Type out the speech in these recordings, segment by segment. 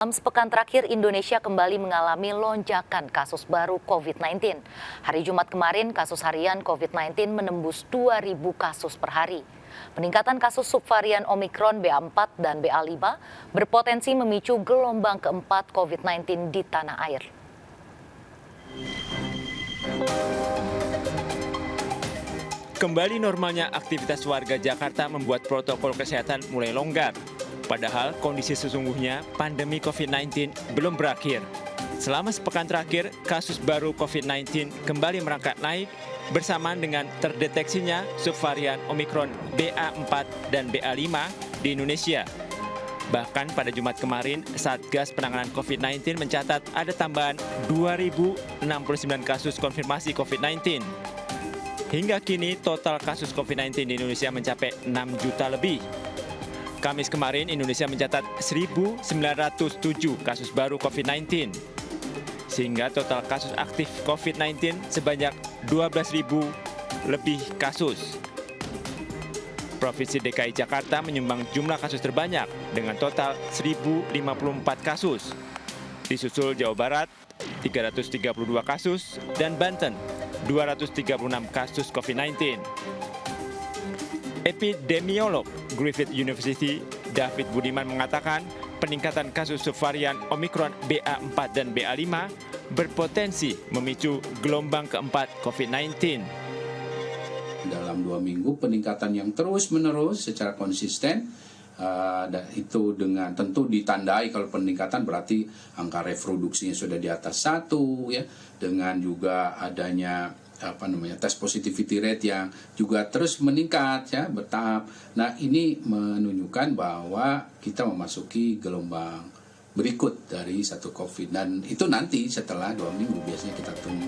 Dalam sepekan terakhir, Indonesia kembali mengalami lonjakan kasus baru COVID-19. Hari Jumat kemarin, kasus harian COVID-19 menembus 2.000 kasus per hari. Peningkatan kasus subvarian Omikron BA4 dan BA5 berpotensi memicu gelombang keempat COVID-19 di tanah air. Kembali normalnya aktivitas warga Jakarta membuat protokol kesehatan mulai longgar. Padahal kondisi sesungguhnya pandemi COVID-19 belum berakhir. Selama sepekan terakhir, kasus baru COVID-19 kembali merangkak naik bersamaan dengan terdeteksinya subvarian Omikron BA4 dan BA5 di Indonesia. Bahkan pada Jumat kemarin, Satgas Penanganan COVID-19 mencatat ada tambahan 2.069 kasus konfirmasi COVID-19. Hingga kini total kasus COVID-19 di Indonesia mencapai 6 juta lebih. Kamis kemarin, Indonesia mencatat 1.907 kasus baru COVID-19. Sehingga total kasus aktif COVID-19 sebanyak 12.000 lebih kasus. Provinsi DKI Jakarta menyumbang jumlah kasus terbanyak dengan total 1.054 kasus. Disusul Jawa Barat 332 kasus dan Banten 236 kasus COVID-19. Epidemiolog Griffith University David Budiman mengatakan peningkatan kasus subvarian Omikron BA4 dan BA5 berpotensi memicu gelombang keempat COVID-19. Dalam 2 minggu peningkatan yang terus-menerus secara konsisten, dan itu dengan tentu ditandai kalau peningkatan berarti angka reproduksinya sudah di atas 1 ya, dengan juga adanya test positivity rate yang juga terus meningkat ya bertahap. Nah, ini menunjukkan bahwa kita memasuki gelombang berikut dari satu COVID, dan itu nanti setelah 2 minggu biasanya kita tunggu.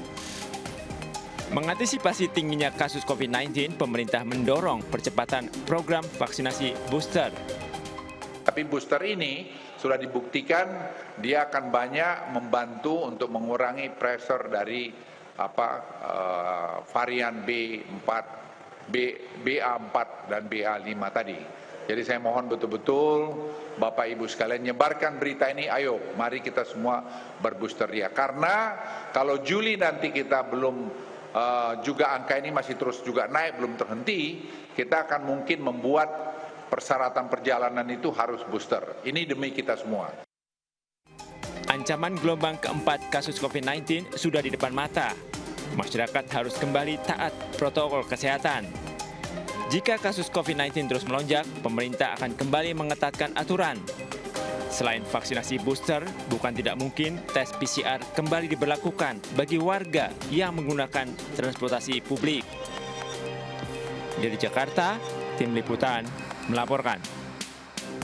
Mengantisipasi tingginya kasus COVID-19, pemerintah mendorong percepatan program vaksinasi booster. Tapi booster ini sudah dibuktikan dia akan banyak membantu untuk mengurangi pressure dari varian BA4 dan BA5 tadi. Jadi saya mohon betul-betul Bapak Ibu sekalian nyebarkan berita ini, ayo mari kita semua berbooster dia. Karena kalau Juli nanti kita belum juga angka ini masih terus juga naik, belum terhenti, kita akan mungkin membuat persyaratan perjalanan itu harus booster. Ini demi kita semua. Ancaman gelombang keempat kasus COVID-19 sudah di depan mata. Masyarakat harus kembali taat protokol kesehatan. Jika kasus COVID-19 terus melonjak, pemerintah akan kembali mengetatkan aturan. Selain vaksinasi booster, bukan tidak mungkin tes PCR kembali diberlakukan bagi warga yang menggunakan transportasi publik. Dari Jakarta, Tim Liputan melaporkan.